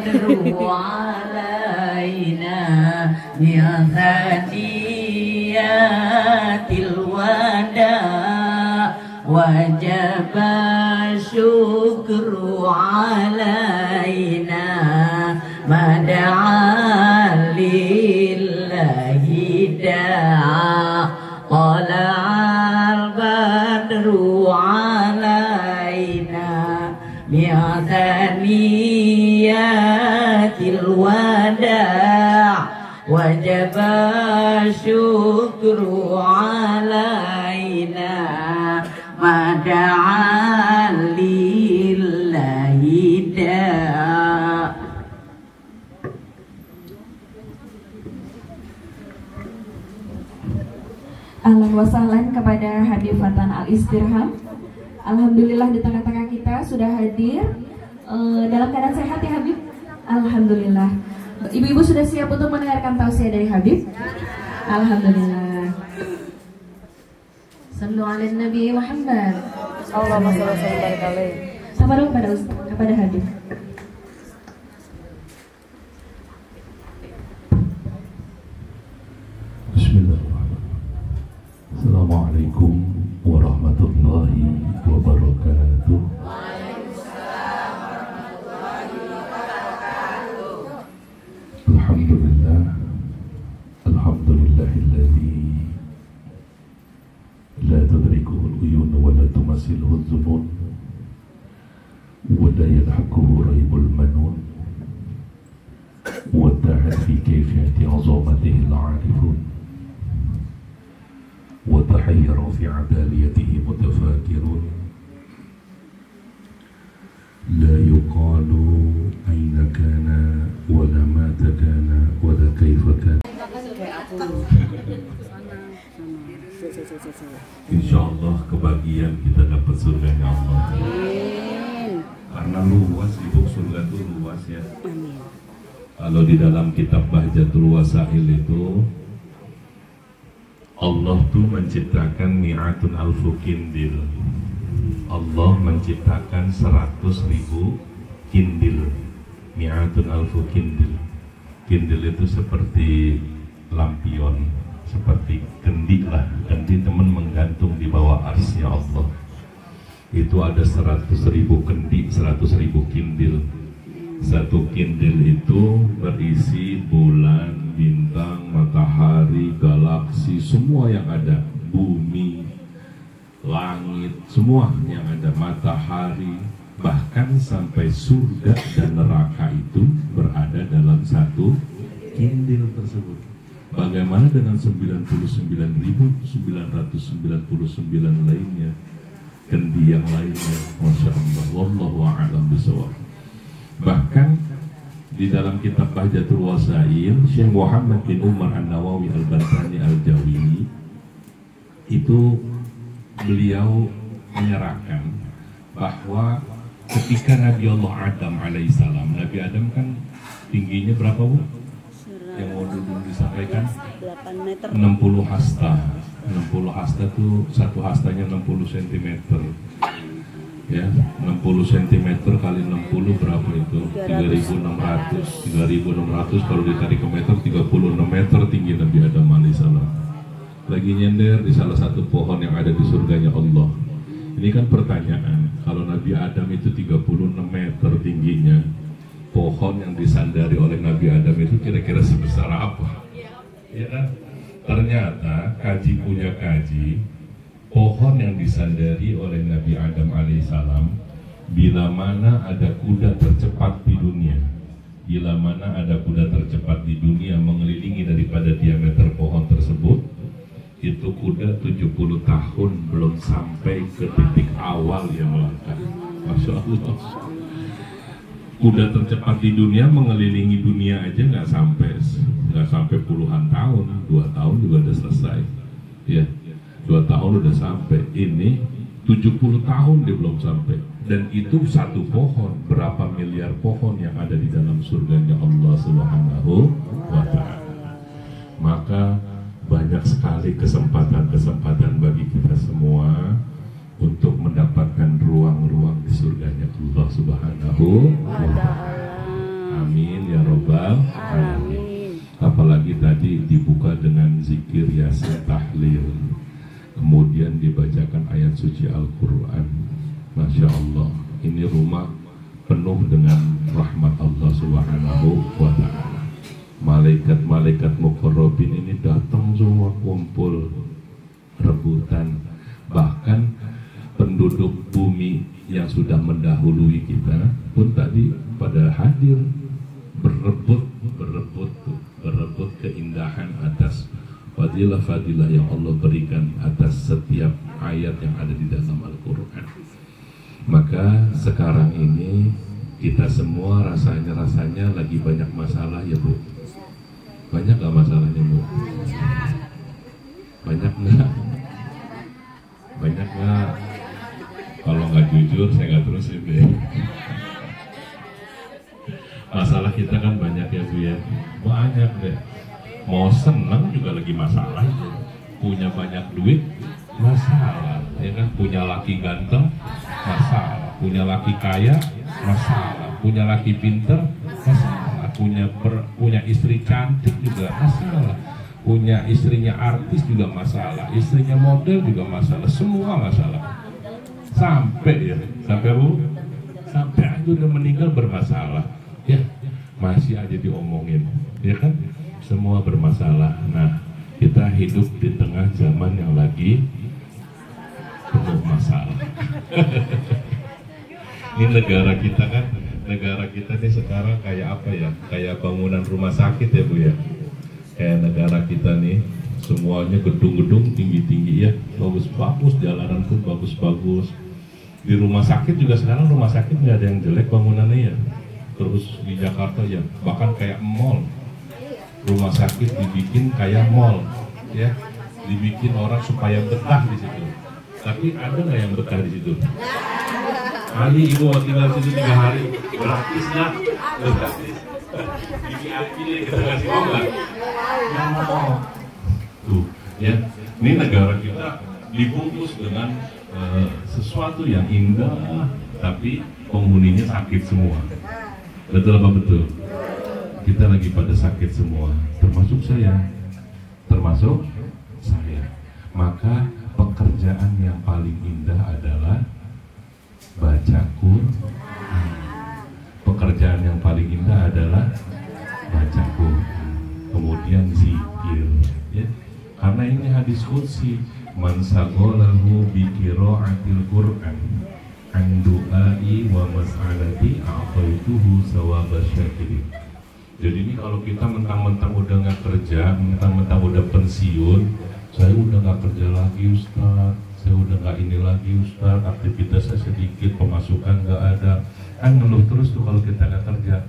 البدر علينا من ثنيات الوداع وجب الشكر علينا ما دعا لله داعا طلع البدر علينا من ثنيات الوداع وجب الشكر علينا ما دعا لله داع. Ahlan wa sahlan kepada Habib Fatan Al-Istirham. Alhamdulillah di tengah-tengah kita sudah hadir dalam keadaan sehat ya Habib. Alhamdulillah. Ibu-ibu sudah siap untuk mendengarkan tausiah dari Habib? Alhamdulillah. Sallu ala Nabi Muhammad. Allahumma shalli wa barik alaihi. Tabaruk kepada Habib. Assalamualaikum warahmatullahi wabarakatuh. Alhamdulillah, alhamdulillahilladzi la tudrikuhu al-uyun wa la tumassiluhu adh-dhunun wa la yadhakuhu raibul manun wa ta'ala fi kayfiyati 'azamatihi al-'arifun وتحيروا في عداليته متفاكرون لا يقال أين كان ولا مات كان ولا كيف كان. Insyaallah kebahagiaan kita dapat surganya Allah. Karena luas, ibu, surga itu luas ya. Kalau di dalam kitab Bahjatul Wasail itu Allah tuh menciptakan mi'atun alfu kindil. Allah menciptakan 100.000 kindil. Mi'atun alfu kindil. Kindil itu seperti lampion, seperti kendi lah. Kendi teman menggantung di bawah arsy Allah. Itu ada 100.000 kendi, 100.000 kindil. Satu kindil itu berisi bulan, bintang, matahari, galaksi, semua yang ada, bumi, langit, semua yang ada, matahari, bahkan sampai surga dan neraka itu berada dalam satu kindil tersebut. Bagaimana dengan 99.999 lainnya, kendi yang lainnya? Masya Allah, wallahu a'lam bishawab. Bahkan di dalam kitab Bahjatul Wasail, Syekh Muhammad bin Umar An-Nawawi Al-Bantani Al-Jawini itu beliau menyerahkan bahwa ketika Nabi Allah Adam alaihissalam, Nabi Adam kan tingginya berapa Bu? Yang mau dulu disampaikan 8 meter. 60 hasta. 60 hasta itu satu hastanya 60 cm. Ya, 60 cm kali 60 berapa itu? 3.600. 3.600 kalau ditarik ke meter, 36 meter tinggi Nabi Adam alaihissalam. Lagi nyender di salah satu pohon yang ada di surganya Allah. Ini kan pertanyaan, kalau Nabi Adam itu 36 meter tingginya, pohon yang disandari oleh Nabi Adam itu kira-kira sebesar apa? Ya kan? Ternyata kaji punya kaji, pohon yang disandari oleh Nabi Adam alaihissalam, bila mana ada kuda tercepat di dunia, bila mana ada kuda tercepat di dunia mengelilingi daripada diameter pohon tersebut, itu kuda 70 tahun belum sampai ke titik awal yang melangkah. Masya Allah. Kuda tercepat di dunia mengelilingi dunia aja nggak sampai puluhan tahun, 2 tahun juga udah selesai. Ya, 2 tahun udah sampai. Ini 70 tahun dia belum sampai. Dan itu satu pohon, berapa miliar pohon yang ada di dalam surganya Allah Subhanahu wa ta'ala. Maka banyak sekali kesempatan-kesempatan bagi kita semua untuk mendapatkan ruang-ruang di surganya Allah Subhanahu wa ta'ala. Amin. Amin ya robbal alamin. Apalagi tadi dibuka dengan zikir yasin tahlil, kemudian dibacakan ayat suci Al-Quran. Masya Allah, ini rumah penuh dengan rahmat Allah Subhanahu wa ta'ala. Malaikat-malaikat muqarrabin ini datang semua kumpul rebutan. Bahkan penduduk bumi yang sudah mendahului kita pun tadi pada hadir, berebut keindahan atas fadilah-fadilah yang Allah berikan atas setiap ayat yang ada di dalam Al-Quran. Maka sekarang ini kita semua rasanya lagi banyak masalah ya Bu. Banyak gak masalahnya Bu? Banyak gak? Banyak gak? Kalau nggak jujur saya nggak terusin deh. Masalah kita kan banyak ya Bu ya. Banyak deh. Mau seneng juga lagi masalah. Punya banyak duit masalah, ya kan? Punya laki ganteng masalah, punya laki kaya masalah, punya laki pinter masalah, punya istri cantik juga masalah, punya istrinya artis juga masalah, istrinya model juga masalah, semua masalah. Sampai Bu, sampai aja udah meninggal bermasalah, ya masih aja diomongin, ya kan? Semua bermasalah. Nah, kita hidup di tengah zaman yang lagi penuh masalah. Ini negara kita kan, negara kita nih sekarang kayak apa ya? Kayak bangunan rumah sakit ya Bu ya. Kayak negara kita nih, semuanya gedung-gedung tinggi-tinggi ya, bagus-bagus, jalanan pun bagus-bagus. Di rumah sakit juga sekarang rumah sakit nggak ada yang jelek bangunannya ya. Terus di Jakarta ya, bahkan kayak mall. Rumah sakit dibikin kayak mall, ya, dibikin orang supaya betah di situ. Tapi ada nggak yang betah di situ? Ali ibu mau tinggal di situ 3 hari, gratis lah, gratis. Gigi api nih kita kasih mau nggak? Mau. Tuh, ya, ini negara kita dibungkus dengan sesuatu yang indah, tapi penghuninya sakit semua. Betul apa betul? Kita lagi pada sakit semua, termasuk saya. Maka pekerjaan yang paling indah adalah baca Quran. Pekerjaan yang paling indah adalah baca Quran, kemudian zikir, ya. Karena ini hadis qudsi, man sagolahu bi qiraatil Qur'an an du'ai wa mas'alati a'taituhu sawaba syakirin. Jadi ini kalau kita mentang-mentang udah nggak kerja, mentang-mentang udah pensiun, saya udah nggak kerja lagi Ustaz, saya udah nggak ini lagi Ustaz, aktivitasnya sedikit, pemasukan nggak ada, kan ngeluh terus tuh kalau kita nggak kerja.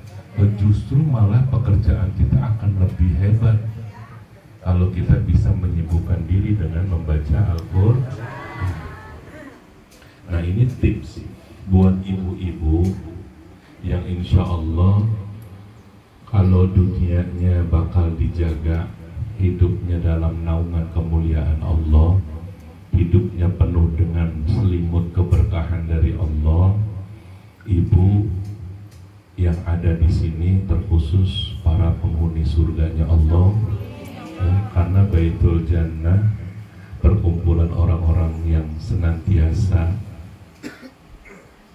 Justru malah pekerjaan kita akan lebih hebat kalau kita bisa menyibukkan diri dengan membaca Al-Quran. Nah ini tips buat ibu-ibu yang insya Allah kalau dunianya bakal dijaga, hidupnya dalam naungan kemuliaan Allah, hidupnya penuh dengan selimut keberkahan dari Allah. Ibu yang ada di sini terkhusus para penghuni surganya Allah, ya, karena Baitul Jannah, perkumpulan orang-orang yang senantiasa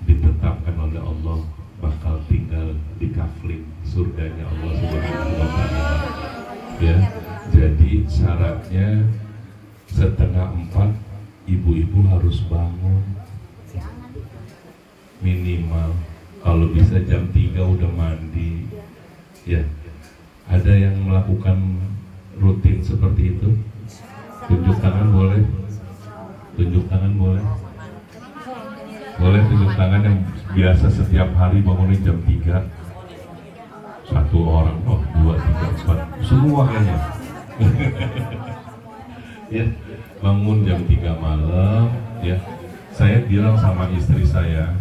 ditetapkan oleh Allah bakal tinggal di kafling surganya Allah Subhanahu wa ta'ala. Ya, jadi syaratnya 3:30 ibu-ibu harus bangun. Minimal kalau bisa jam 3 udah mandi. Ya. Ada yang melakukan rutin seperti itu? Tunjuk tangan boleh? Tunjuk tangan boleh? Boleh tunjuk tangan yang biasa setiap hari bangunin jam 3. 1 orang, 2, 3, 4, semua kayaknya. Ya, bangun jam 3 malam, ya. Saya bilang sama istri saya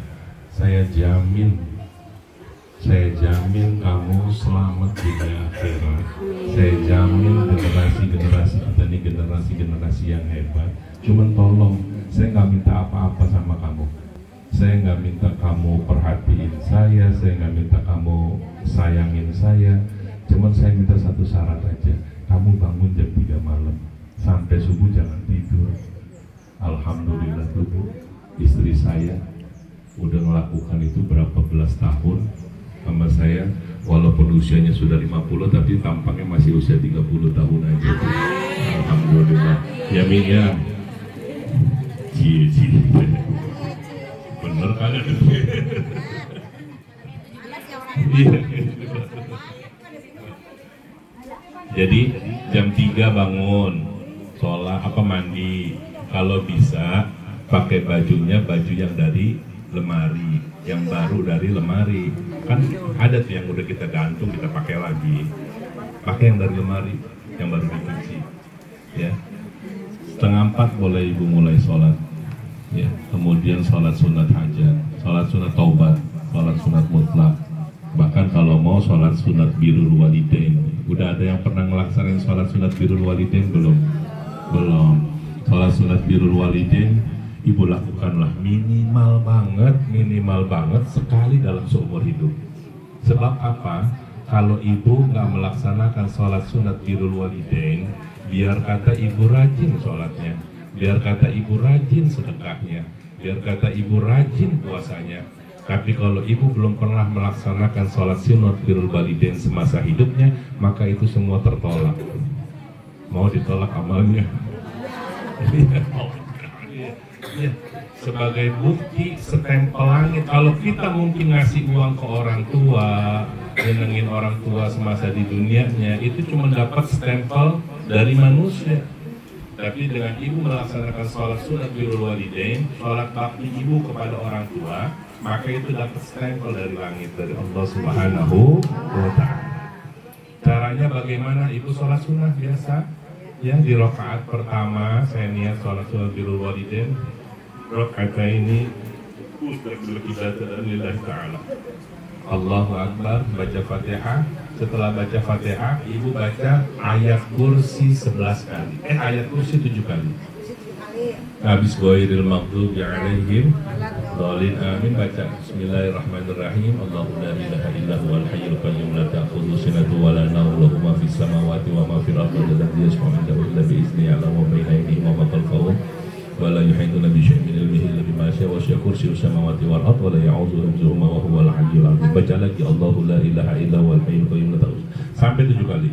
jamin kamu selamat di akhirat. Saya jamin generasi kita ini generasi yang hebat. Cuman tolong, saya nggak minta apa-apa sama kamu. Saya nggak minta kamu perhatiin saya nggak minta kamu sayangin saya, cuman saya minta satu syarat aja, kamu bangun jam 3 malam sampai subuh jangan tidur. Alhamdulillah tuh Bu, istri saya udah melakukan itu berapa belas tahun sama saya, walaupun usianya sudah 50 tapi tampaknya masih usia 30 tahun aja Bu. Alhamdulillah. Ya Min ya. Cie. Bener kan? Jadi jam 3 bangun, sholat mandi, kalau bisa pakai bajunya baju yang dari lemari, yang baru dari lemari. Kan ada tuh yang udah kita gantung kita pakai lagi. Pakai yang dari lemari, yang baru dicuci. Ya. 3:30 boleh ibu mulai sholat. Ya. Kemudian sholat sunat hajat, sholat sunat taubat, sholat sunat mutlak. Bahkan kalau mau sholat sunat birrul walidain. Udah ada yang pernah ngelaksanain sholat sunat birrul walidain belum? Belum. Sholat sunat birrul walidain ibu lakukanlah minimal banget sekali dalam seumur hidup. Sebab apa? Kalau ibu nggak melaksanakan sholat sunat birrul walidain, biar kata ibu rajin sholatnya, biar kata ibu rajin sedekahnya, biar kata ibu rajin puasanya, tapi kalau ibu belum pernah melaksanakan sholat sunat birrul walidain semasa hidupnya, maka itu semua tertolak. Mau ditolak amalnya. Ya, sebagai bukti stempel langit. Kalau kita mungkin ngasih uang ke orang tua, nyenengin orang tua semasa di dunianya, itu cuma dapat stempel dari manusia. Tapi dengan ibu melaksanakan sholat sunat birrul walidain, sholat bakti ibu kepada orang tua, maka itu dapat stempel dari langit, dari Allah Subhanahu wa Ta'ala. Caranya bagaimana? Ibu sholat sunat biasa, ya, di rakaat pertama saya niat sholat sunat birrul walidain. Rakaat ini lillahi ta'ala. Allahu Akbar, baca Fatihah. Setelah baca Fatihah, ibu baca ayat kursi 11 kali. Ayat kursi 7 kali. Habis ghairil maghdubi alaihim dhalin, amin, baca bismillahirrahmanirrahim. Allahu la ilaha illa huwal hayyul qayyum la ta'khudhuhu sinatun wa la nawm, lahu ma fis samawati wa ma fil ardi, la yasma'u illa bi idznihi, ya'lamu ma baina aydihim wa ma khalfahum, wa la yuhituna bi syai'in min ilmihi illa bima syaa, wa syaa kursiyyuhu samawati wal ardi wa la ya'udzuhu hifdhuhuma wa huwal 'aliyyul 'azim. Baca lagi Allahu la ilaha illa huwal hayyul qayyum la ta'khudhuhu sampai 7 kali.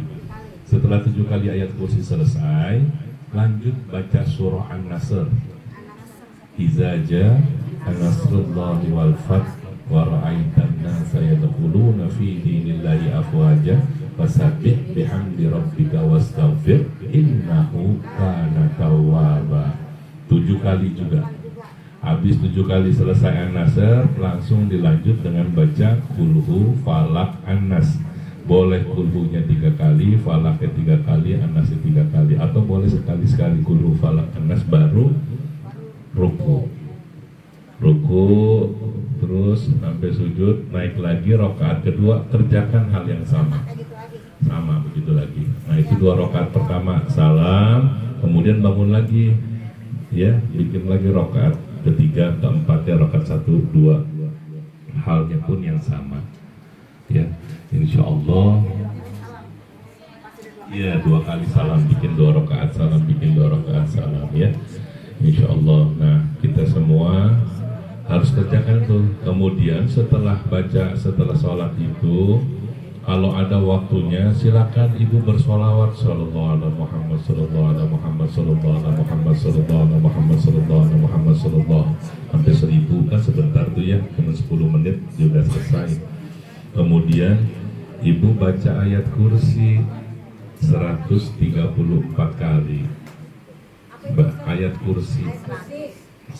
Setelah 7 kali ayat kursi selesai, lanjut baca surah An-Nasr. Iza jaa nasrullahi wal fath wa ra'aitan nasa yadkhuluna fi dinillahi afwaja fasabbih bihamdi rabbika wastaghfir innahu kana tawwaba. 7 kali juga. Habis 7 kali selesai An-Nasr, langsung dilanjut dengan baca kulhu falak An-Nas. Boleh kulhunya 3 kali, falaknya 3 kali, An-Nasnya 3 kali, atau boleh sekali-sekali kulhu falak An-Nas baru ruku, terus sampai sujud, naik lagi rakaat kedua, kerjakan hal yang sama begitu lagi. Nah, itu 2 rakaat pertama salam, kemudian bangun lagi, ya, bikin lagi rakaat ketiga, keempatnya rakaat 1, 2, halnya pun yang sama, ya. Insya Allah, ya, 2 kali salam, bikin 2 rakaat salam, bikin 2 rakaat salam, ya. Insya Allah. Nah, kita semua harus kerjakan tuh. Kemudian setelah sholat itu, kalau ada waktunya, silakan ibu bersolawat sallallahu alaihi Muhammad sallallahu alaihi Muhammad sallallahu alaihi Muhammad sallallahu alaihi Muhammad sallallahu alaihi Muhammad sallallahu sampai 1000 kan sebentar tuh ya, cuma 10 menit sudah selesai. Kemudian ibu baca ayat kursi 134 kali. Ayat kursi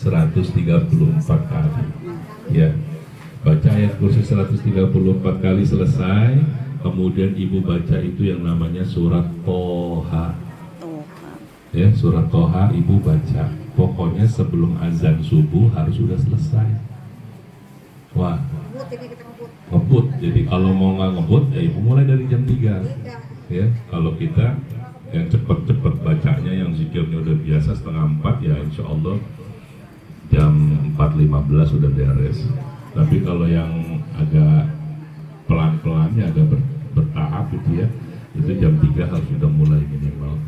134 kali, ya. Baca ayat kursi 134 kali selesai, kemudian ibu baca itu yang namanya surat Toha, ya, surat Toha ibu baca. Pokoknya sebelum azan subuh harus sudah selesai. Wah, ngebut. Jadi kalau mau nggak ngebut, ya ibu mulai dari jam 3, ya. Kalau kita yang cepet-cepet bacanya, yang zikirnya udah biasa 3:30, ya insya Allah jam 4.15 sudah beres. Tapi kalau yang agak pelan-pelan imannya agak bertahap gitu ya, itu jam 3 harus sudah mulai minimal.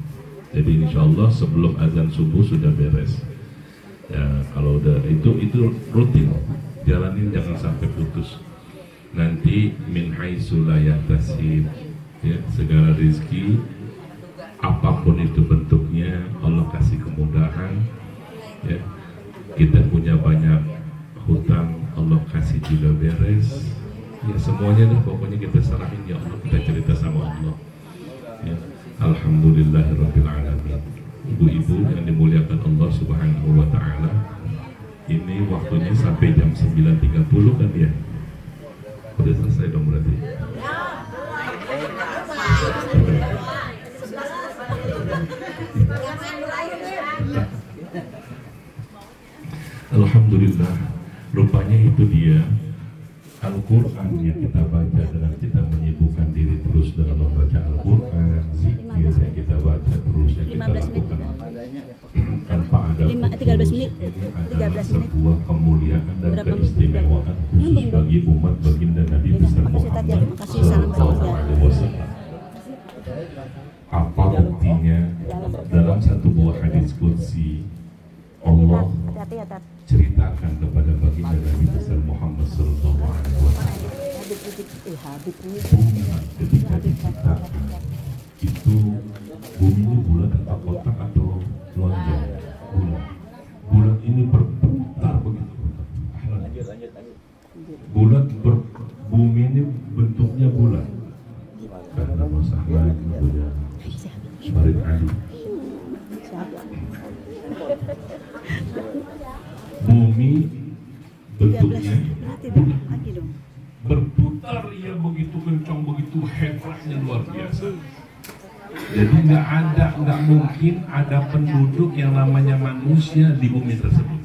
Jadi insya Allah sebelum azan subuh sudah beres. Ya, kalau udah itu rutin, jalanin jangan sampai putus. Nanti min haitsu la yahtasib, ya, segala rezeki apapun itu bentuknya Allah kasih kemudahan. Ya, kita punya banyak hutang, Allah kasih juga beres. Ya semuanya deh pokoknya kita serahin ya Allah, kita cerita sama Allah. Ya, alhamdulillahirabbil alamin. Ibu-ibu yang dimuliakan Allah Subhanahu wa taala, ini waktunya sampai jam 9.30 kan ya? Udah selesai dong berarti. Alhamdulillah, rupanya itu dia Al-Quran yang kita baca dengan kita menyibukkan diri terus dengan membaca Al-Quran, zikir yang kita baca terus yang kita lakukan tanpa ada putus. Ini adalah sebuah kemuliaan dan keistimewaan khusus bagi umat baginda Nabi besar Muhammad Sallallahu Alaihi Wasallam. Apa buktinya? Dalam satu buah hadis qudsi Allah ceritakan kepada baginda Nabi besar Muhammad Sallallahu Alaihi Wasallam, bumi ketika diciptakan itu bumi ini bulat atau kotak atau lonjong? Bulat ini berputar begitu. Bumi ini bentuknya bulat. Karena masalah punya Farid Ali. Bumi bentuknya berputar ya begitu kencang, begitu hebatnya, luar biasa. Jadi nggak mungkin ada penduduk yang namanya manusia di bumi tersebut.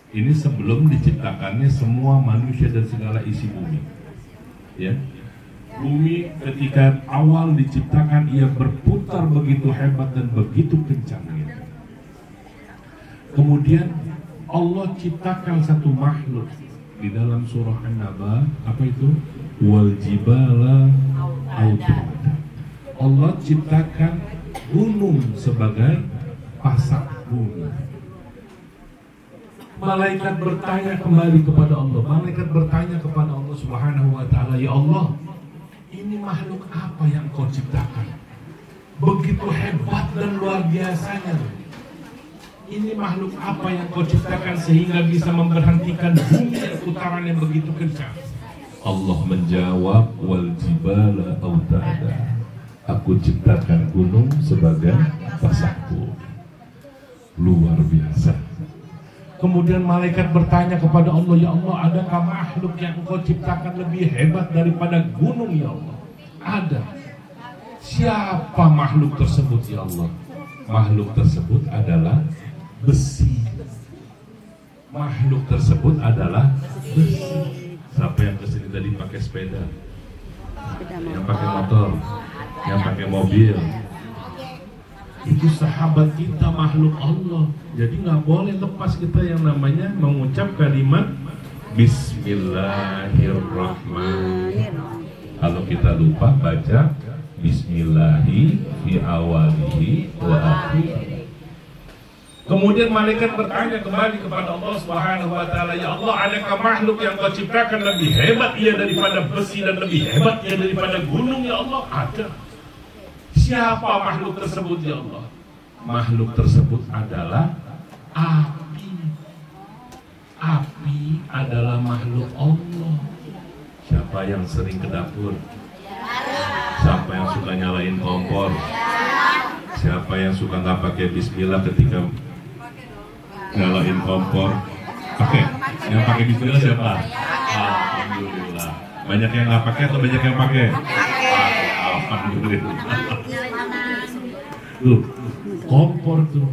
Ini sebelum diciptakannya semua manusia dan segala isi bumi. Ya, bumi ketika awal diciptakan ia berputar begitu hebat dan begitu kencangnya. Kemudian Allah ciptakan satu makhluk di dalam surah An-Naba, apa itu? Wal jibala autada. Allah ciptakan gunung sebagai pasak bumi. Malaikat bertanya kembali kepada Allah. Malaikat bertanya kepada Allah Subhanahu wa taala, ya Allah, ini makhluk apa yang Kau ciptakan? Begitu hebat dan luar biasanya. Ini makhluk apa yang Kau ciptakan sehingga bisa memberhentikan bumi yang putarannya begitu kencang? Allah menjawab, wal jibala autada. Aku ciptakan gunung sebagai pasakku. Luar biasa. Kemudian malaikat bertanya kepada Allah, ya Allah, adakah makhluk yang Engkau ciptakan lebih hebat daripada gunung ya Allah? Ada. Siapa makhluk tersebut ya Allah? Makhluk tersebut adalah besi. Makhluk tersebut adalah besi. Siapa yang kesini tadi pakai sepeda? Yang pakai motor? Yang pakai mobil? Itu sahabat kita, makhluk Allah. Jadi nggak boleh lepas kita yang namanya mengucap kalimat Bismillahirrahmanirrahim. Kalau kita lupa baca Bismillahi fi awalihi wa akhirih. Kemudian malaikat bertanya kembali kepada Allah Subhanahu wa taala, ya Allah, adakah makhluk yang Kau ciptakan lebih hebat ia daripada besi dan lebih hebat ia daripada gunung ya Allah? Ada. Siapa makhluk tersebut ya Allah? Makhluk tersebut adalah api. Api adalah makhluk Allah. Siapa yang sering ke dapur? Siapa yang suka nyalain kompor? Siapa yang suka nggak pakai bismillah ketika nyalain kompor? Pakai. Yang pakai bismillah siapa? Alhamdulillah. Banyak yang nggak pakai atau banyak yang pakai? Alhamdulillah. Tuh, kompor tuh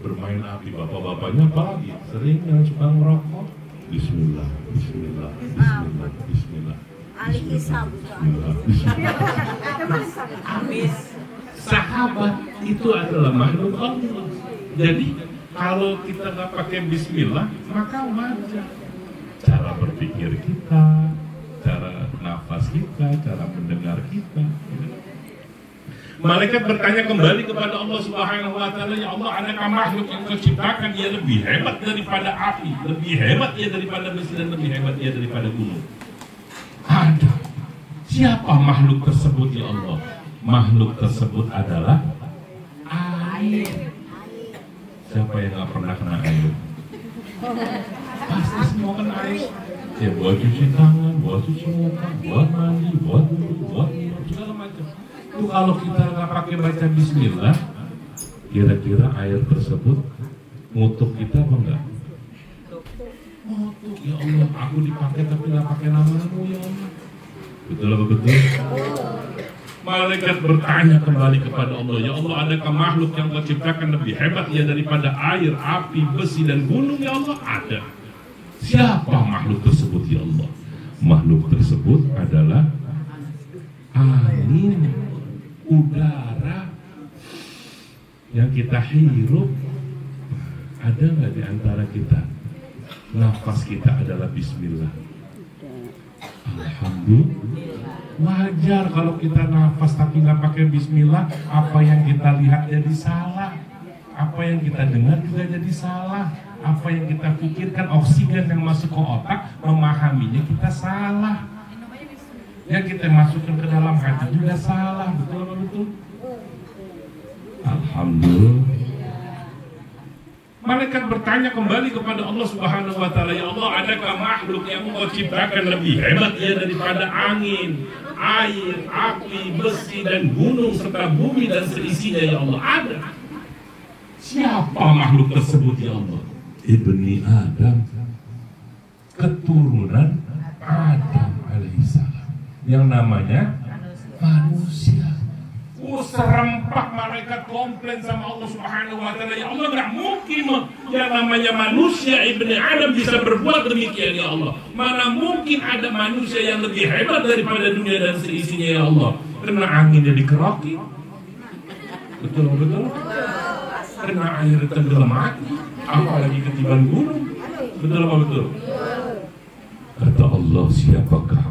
bermain api. Bapak-bapaknya apalagi sering yang suka ngerokok. Bismillah, Bismillah, Bismillah, Bismillah. Bismillah. Sahabat itu adalah makhluk Allah. Jadi kalau kita nggak pakai Bismillah, maka wajar cara berpikir kita, cara nafas kita, Malaikat bertanya kembali kepada Allah Subhanahu wa taala, ya Allah, adakah makhluk yang kau ciptakan dia lebih hebat daripada api, lebih hebat dia daripada besi, dan lebih hebat dia daripada gunung? Ada. Siapa makhluk tersebut ya Allah? Makhluk tersebut adalah air. Siapa yang gak pernah kena air? Pasti semua kena air. Ya buat cuci tangan, buat cuci muka, buat mandi, buat duduk, buat minum, segala macam. Itu kalau kita nggak pakai baca Bismillah, kira-kira air tersebut ngutuk kita apa enggak? Ngutuk, ya Allah, aku dipakai tapi nggak pakai nama-Mu ya Allah. Betul apa betul? Malaikat bertanya kembali kepada Allah, ya Allah, adakah makhluk yang Kau ciptakan lebih hebat ya daripada air, api, besi, dan gunung ya Allah? Ada. Siapa makhluk tersebut ya Allah? Makhluk tersebut adalah angin, udara yang kita hirup. Ada nggak di antara kita nafas kita adalah Bismillah? Alhamdulillah. Wajar kalau kita nafas tapi nggak pakai Bismillah, apa yang kita lihat jadi salah, apa yang kita dengar juga jadi salah, apa yang kita pikirkan, oksigen yang masuk ke otak, memahaminya kita salah, yang kita masukkan ke dalam hati juga salah. Betul apa betul? Alhamdulillah. Malaikat bertanya kembali kepada Allah Subhanahu wa taala, ya Allah, adakah makhluk yang Engkau ciptakan lebih hebat ya daripada angin, air, api, besi, dan gunung serta bumi dan seisinya ya Allah? Ada. Siapa makhluk tersebut ya Allah? Ibni Adam, keturunan Adam alaihissalam, yang namanya manusia. Serempak malaikat komplain sama Allah Subhanahu wa taala, ya Allah, nggak mungkin yang namanya manusia Ibni Adam bisa berbuat demikian ya Allah. Mana mungkin ada manusia yang lebih hebat daripada dunia dan seisinya ya Allah. Kena angin jadi keroki, betul betul. Kena air tenggelam mati, apalagi ketiban gunung, betul apa betul? Kata Allah, siapakah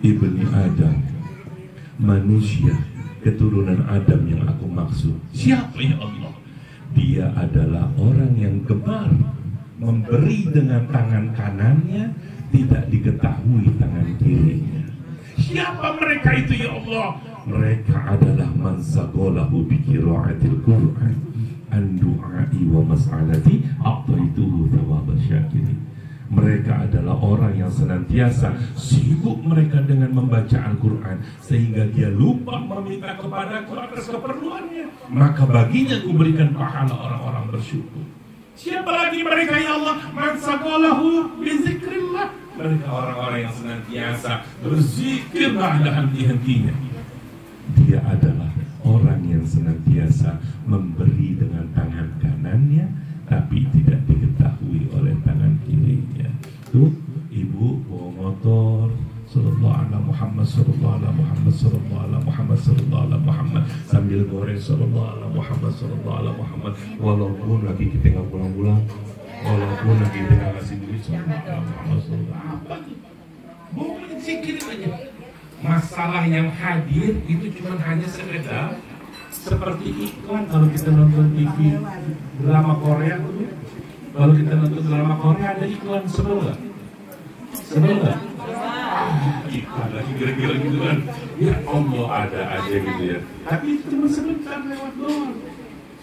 Ibni Adam, manusia keturunan Adam yang aku maksud? Siapa ya Allah? Dia adalah orang yang gemar memberi dengan tangan kanannya, tidak diketahui tangan kirinya. Siapa mereka itu ya Allah? Mereka adalah man sagolahu bi qira'atil Qur'an an du'ai wa mas'alati a'taituhu thawaba syakirin. Mereka adalah orang yang senantiasa sibuk mereka dengan membaca Al-Quran, sehingga dia lupa meminta kepadaku atas keperluannya, maka baginya kuberikan pahala orang-orang bersyukur. Siapa lagi mereka ya Allah? Man sagolahu bi zikrillah. Mereka orang-orang yang senantiasa berzikir tak ada henti-hentinya. Dia adalah orang yang senantiasa memberi dengan tangan kanannya, tapi tidak diketahui oleh tangan kirinya. Tuh, ibu bawa motor, sallallahu ala Muhammad, sallallahu ala Muhammad, sallallahu ala Muhammad, sallallahu ala Muhammad, sambil goreng sallallahu ala Muhammad, sallallahu ala Muhammad. Walaupun lagi kita nggak pulang-pulang, walaupun lagi kita nggak kasih duit, sallallahu ala Muhammad, sallallahu ala Muhammad. Mau zikirin aja. Masalah yang hadir itu cuma hanya sekedar seperti iklan. Kalau kita nonton TV drama Korea, kalau kita nonton drama Korea ada iklan, sebel nggak? Sebel nggak? Iklan lagi kira-kira gitu kan? Ya Allah, ada aja gitu ya. Tapi cuma sebentar lewat doang.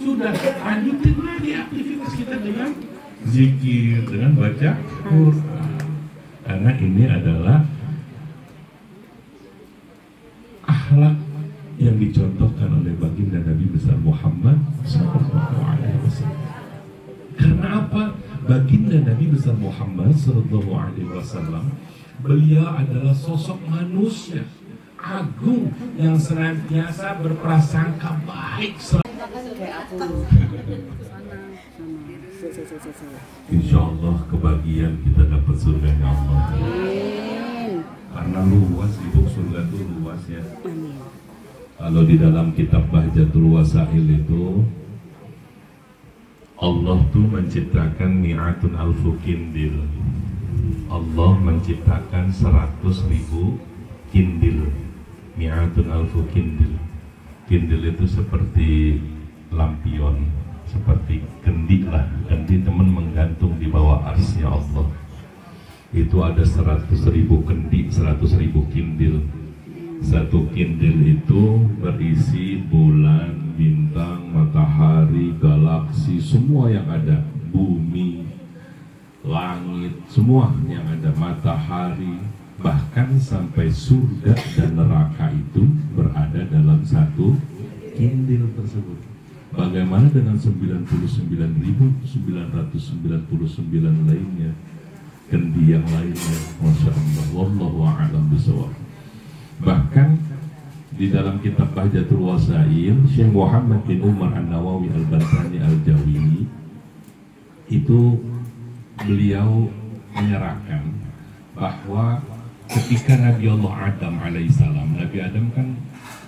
Sudah, lanjutin lagi aktivitas kita dengan zikir, dengan baca Quran. Karena ini adalah akhlak yang dicontohkan oleh baginda Nabi besar Muhammad SAW. Karena apa? Baginda Nabi besar Muhammad SAW, beliau adalah sosok manusia agung yang senantiasa berprasangka baik. Insya Allah kebahagiaan kita dapat surga Allah. Karena luas, ibu, surga itu luas ya. Kalau di dalam kitab Bahjatul Wasail itu, Allah tuh menciptakan mi'atun alfu kindil. Allah menciptakan 100.000 kindil. Mi'atun alfu kindil. Kindil itu seperti lampion, seperti kendi lah. Kendi teman menggantung di bawah arsy Allah. Itu ada 100.000 kendi, 100.000 kindil. Satu kindil itu berisi bulan, bintang, matahari, galaksi, semua yang ada, bumi, langit, semua yang ada, matahari, bahkan sampai surga dan neraka itu berada dalam satu kindil tersebut. Bagaimana dengan 99.999 lainnya, kendi yang lainnya? Masya Allah, wallahu a'lam bishawab. Bahkan di dalam kitab Bahjatul Wasail, Syekh Muhammad bin Umar An-Nawawi Al-Bantani Al-Jawi itu beliau menyerahkan bahwa ketika Nabi Allah Adam alaihissalam, Nabi Adam kan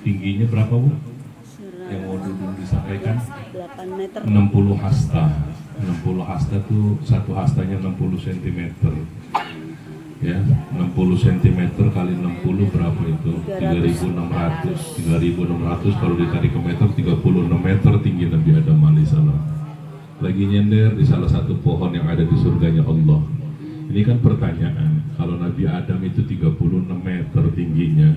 tingginya berapa, Bu? Yang mau dulu disampaikan 8 meter. 60 hasta. 60 hasta itu satu hastanya 60 cm. Ya, 60 cm kali 60 berapa itu? 3.600. 3.600 kalau ditarik ke meter, 36 meter tinggi Nabi Adam alaihissalam. Lagi nyender di salah satu pohon yang ada di surganya Allah. Ini kan pertanyaan, kalau Nabi Adam itu 36 meter tingginya,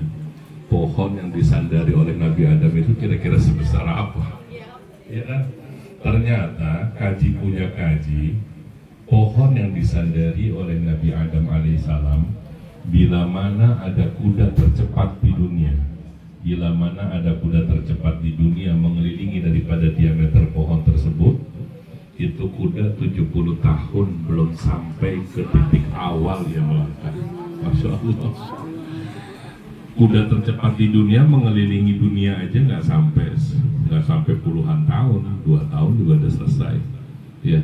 pohon yang disandari oleh Nabi Adam itu kira-kira sebesar apa? Ya kan? Ternyata kaji punya kaji, pohon yang disandari oleh Nabi Adam alaihissalam, bila mana ada kuda tercepat di dunia, bila mana ada kuda tercepat di dunia mengelilingi daripada diameter pohon tersebut, itu kuda 70 tahun belum sampai ke titik awal yang melangkah. Masya Allah. Kuda tercepat di dunia mengelilingi dunia aja nggak sampai puluhan tahun, 2 tahun juga udah selesai. Ya,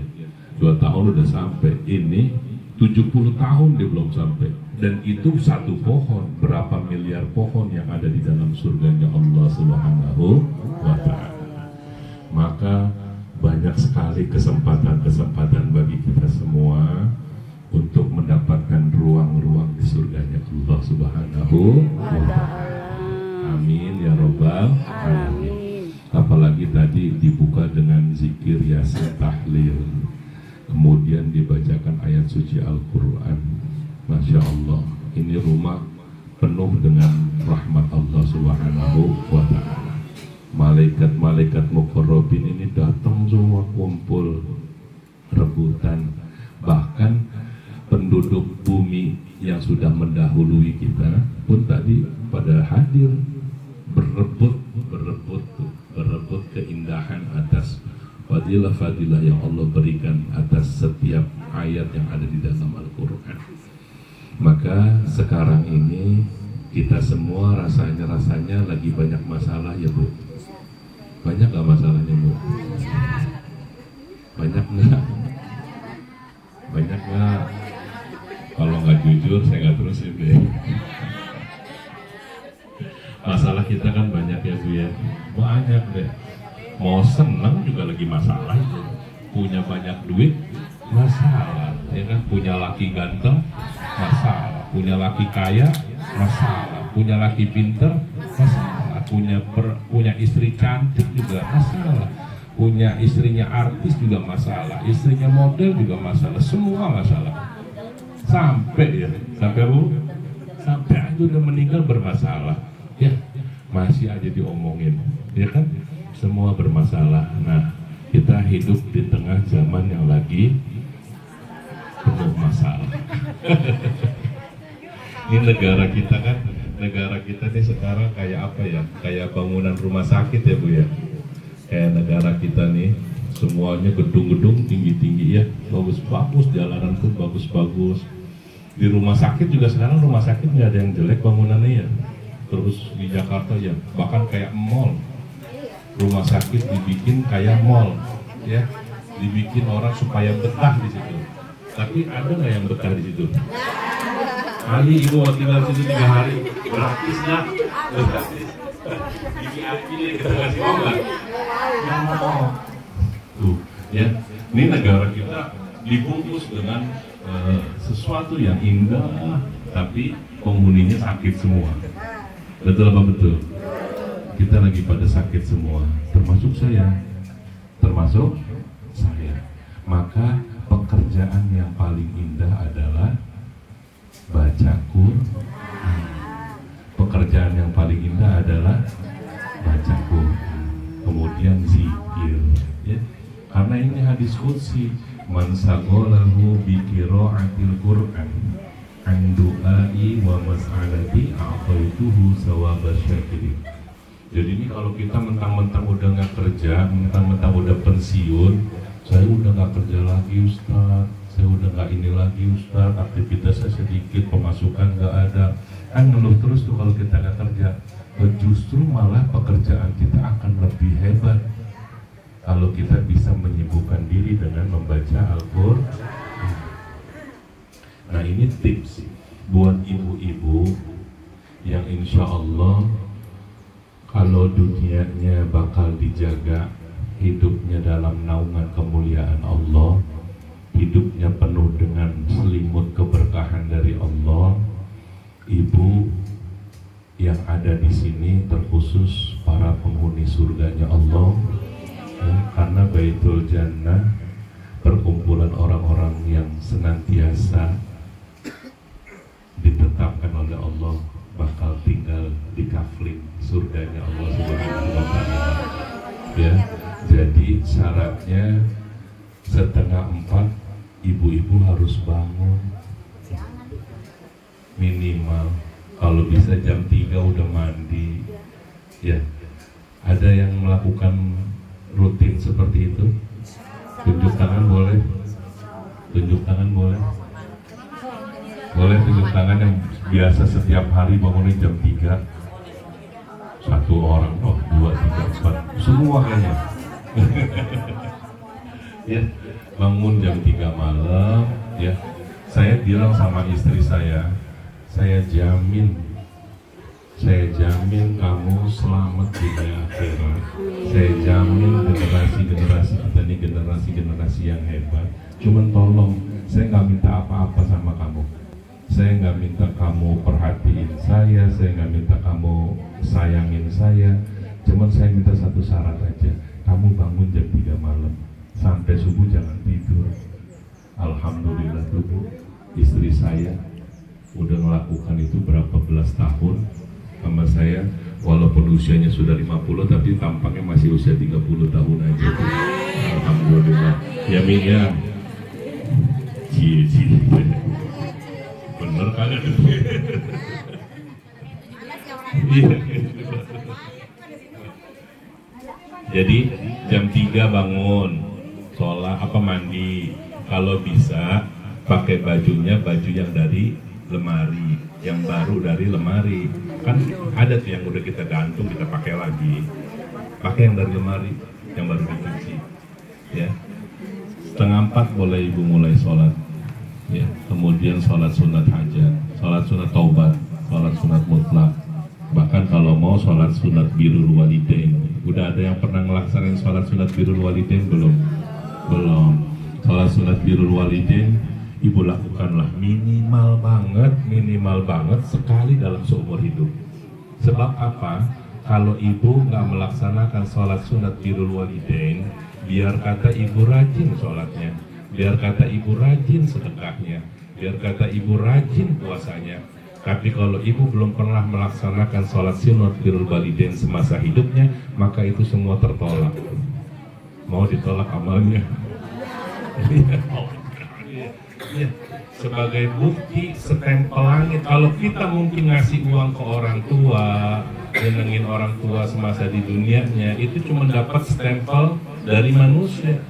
2 tahun udah sampai. Ini 70 tahun dia belum sampai. Dan itu satu pohon, berapa miliar pohon yang ada di dalam surganya Allah Subhanahu wa Ta'ala. Maka banyak sekali kesempatan bagi kita semua untuk mendapatkan ruang-ruang di surganya Allah Subhanahu wa Ta'ala. Amin ya Rabbal alamin. Apalagi tadi dibuka dengan zikir yasin tahlil, kemudian dibacakan ayat suci Al-Quran. Masya Allah, ini rumah penuh dengan rahmat Allah Subhanahu wa Ta'ala. Malaikat-malaikat muqarrabin ini datang semua, kumpul, rebutan. Bahkan penduduk bumi yang sudah mendahului kita pun tadi pada hadir, berebut keindahan atas fadilah-fadilah yang Allah berikan atas setiap ayat yang ada di dalam Al-Quran. Maka sekarang ini kita semua rasanya lagi banyak masalah ya Bu. Banyak gak masalahnya Bu? Banyak nggak? Banyak nggak? Kalau nggak jujur saya nggak terusin deh. Masalah kita kan banyak ya Bu ya. Banyak deh. Mau seneng juga lagi masalah itu. Punya banyak duit masalah, ya kan? Punya laki ganteng masalah, punya laki kaya masalah, punya laki pinter masalah, punya istri cantik juga masalah, punya istrinya artis juga masalah, istrinya model juga masalah, semua masalah. Sampai Bu, sampai aja udah meninggal bermasalah, ya masih aja diomongin, ya kan? Semua bermasalah. Nah, kita hidup di tengah zaman yang lagi penuh masalah. Ini negara kita kan, negara kita ini sekarang kayak apa ya? Kayak bangunan rumah sakit ya Bu ya. Kayak negara kita nih, semuanya gedung-gedung tinggi-tinggi ya, bagus-bagus, jalanan pun bagus-bagus. Di rumah sakit juga sekarang rumah sakit nggak ada yang jelek bangunannya ya. Terus di Jakarta ya, bahkan kayak mall. Rumah sakit dibikin kayak mall, ya, dibikin orang supaya betah di situ. Tapi ada nggak yang betah di situ? Ali ibu tinggal di situ 3 hari, gratis nggak? Gratis. Ini kita kasih mau nggak? Yang mau. Tuh, ya. Ini negara kita dibungkus dengan sesuatu yang indah, tapi penghuninya sakit semua. Betul apa betul? kita lagi pada sakit semua, termasuk saya. Maka pekerjaan yang paling indah adalah baca Quran. Pekerjaan yang paling indah adalah baca Quran, kemudian zikir, ya. Karena ini hadis qudsi, man sagolahu bi qiraatil Quran an du'ai wa mas'alati a'taituhu sawaba syakirin. Jadi ini kalau kita mentang-mentang udah nggak kerja, mentang-mentang udah pensiun, saya udah nggak kerja lagi Ustaz, saya udah nggak ini lagi Ustaz, aktivitasnya sedikit, pemasukan nggak ada, kan ngeluh terus tuh kalau kita nggak kerja. Justru malah pekerjaan kita akan lebih hebat kalau kita bisa menyibukkan diri dengan membaca Al-Quran. Nah, ini tips buat ibu-ibu yang insya Allah kalau dunianya bakal dijaga, hidupnya dalam naungan kemuliaan Allah, hidupnya penuh dengan selimut keberkahan dari Allah. Ibu yang ada di sini terkhusus para penghuni surganya Allah, ya, karena Baitul Jannah perkumpulan orang-orang yang senantiasa ditetapkan oleh Allah bakal tinggal di kafling surganya Allah Subhanahu wa Ta'ala. Ya, jadi syaratnya 3:30 ibu-ibu harus bangun, minimal kalau bisa jam 3 udah mandi. Ya, ada yang melakukan rutin seperti itu? Tunjuk tangan boleh? Tunjuk tangan boleh? Boleh tunjuk tangan yang biasa setiap hari bangunnya jam 3. 1 orang, 2, 3, 4, semua kayaknya. Ya, bangun jam 3 malam, ya. Saya bilang sama istri saya jamin kamu selamat dunia akhirat. Saya jamin generasi kita ini generasi yang hebat. Cuman tolong, saya nggak minta apa-apa sama kamu. Saya nggak minta kamu perhatiin saya nggak minta kamu sayangin saya. Cuman saya minta satu syarat aja. Kamu bangun jam 3 malam sampai subuh jangan tidur. Alhamdulillah tuh Bu, istri saya udah melakukan itu berapa belas tahun sama saya. Walaupun usianya sudah 50 tapi tampaknya masih usia 30 tahun aja tuh. Alhamdulillah. Ya Min ya. Bener kali. Jadi jam 3 bangun, sholat mandi. Kalau bisa pakai baju yang dari lemari, yang baru dari lemari. Kan ada tuh yang udah kita gantung, kita pakai lagi. Pakai yang dari lemari, yang baru dicuci. Ya. 3:30 boleh ibu mulai sholat. Ya. Kemudian sholat sunat hajat, sholat sunat taubat, sholat sunat mutlak. Bahkan kalau mau sholat sunat birrul walidain. Udah ada yang pernah ngelaksanain sholat sunat birrul walidain belum? Belum. Sholat sunat birrul walidain ibu lakukanlah minimal banget sekali dalam seumur hidup. Sebab apa? Kalau ibu nggak melaksanakan sholat sunat birrul walidain, biar kata ibu rajin sholatnya, biar kata ibu rajin sedekahnya, biar kata ibu rajin puasanya, tapi kalau ibu belum pernah melaksanakan sholat sunat birrul walidain semasa hidupnya, maka itu semua tertolak. Mau ditolak amalnya. Ya, sebagai bukti setempel langit. Kalau kita mungkin ngasih uang ke orang tua, nyenengin orang tua semasa di dunianya, itu cuma dapat stempel dari manusia.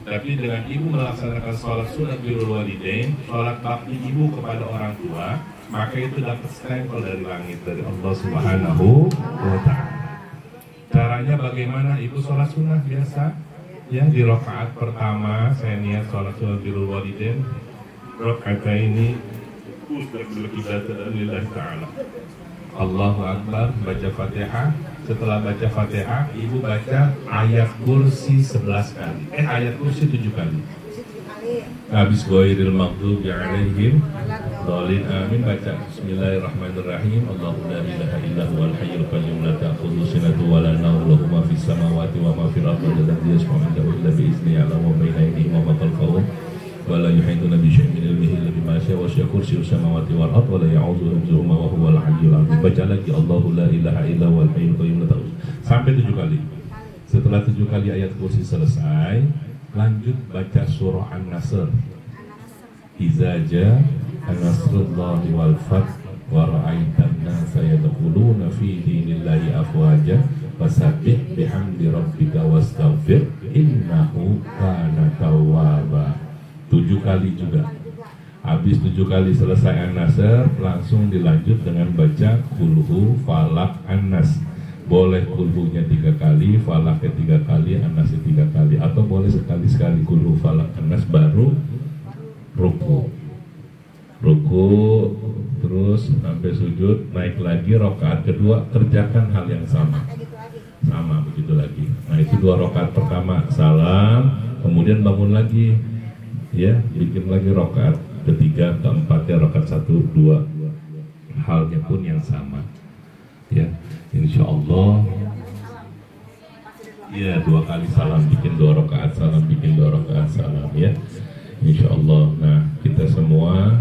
Tapi dengan ibu melaksanakan sholat sunat birrul walidain, sholat bakti ibu kepada orang tua, maka itu dapat stempel dari langit, dari Allah Subhanahu wa Ta'ala. Caranya bagaimana? Ibu sholat sunat biasa, ya, di rakaat pertama saya niat sholat sunat birrul walidain. Rakaat ini lillahi ta'ala. Allahu Akbar, baca Fatihah. Setelah baca Fatihah, ibu baca ayat kursi 11 kali. Ayat kursi 7 kali. Habis ghairil maghdubi alaihim Dolin amin. Baca Bismillahirrahmanirrahim. Allahu la ilaha illa huwal hayyul qayyum la ta'khudhuhu sinatun wa la nawm lahu ma fis samawati wa ma fil ardi la yasma'u indahu illa bi idznihi ya'lamu ma baina aydihim wa ma khalfahum wa la yuhituna bi syai'in min ilmihi illa bima syaa wa wasi'a kursiyyuhu samawati wal ardi wa la ya'uduhu hifdhuhuma wa huwal hayyul 'azim. Baca lagi Allahu la ilaha illa huwal hayyul qayyum la ta'khudhuhu sampai 7 kali. Setelah 7 kali ayat kursi selesai, lanjut baca surah An-Nasr. Iza jaa nasrullahi wal fath wa ra'aitan nasa yadkhuluna fi dinillahi afwaja fasabbih bihamdi rabbika wastaghfir innahu kana tawwaba. 7 kali juga. Habis 7 kali selesai An-Nasr, langsung dilanjut dengan baca kulhu falak An-Nas. Boleh kulhunya 3 kali, falaknya 3 kali, An-Nasnya 3 kali, atau boleh sekali-sekali kulhu falak An-Nas baru ruku, terus sampai sujud, naik lagi rakaat kedua, kerjakan hal yang sama begitu lagi. Nah itu 2 rakaat pertama salam, kemudian bangun lagi, ya bikin lagi rakaat ketiga, keempatnya rakaat 1, 2, halnya pun yang sama, ya insya Allah. Ya 2 kali salam, bikin 2 rakaat salam, bikin 2 rakaat salam, ya insya Allah. Nah kita semua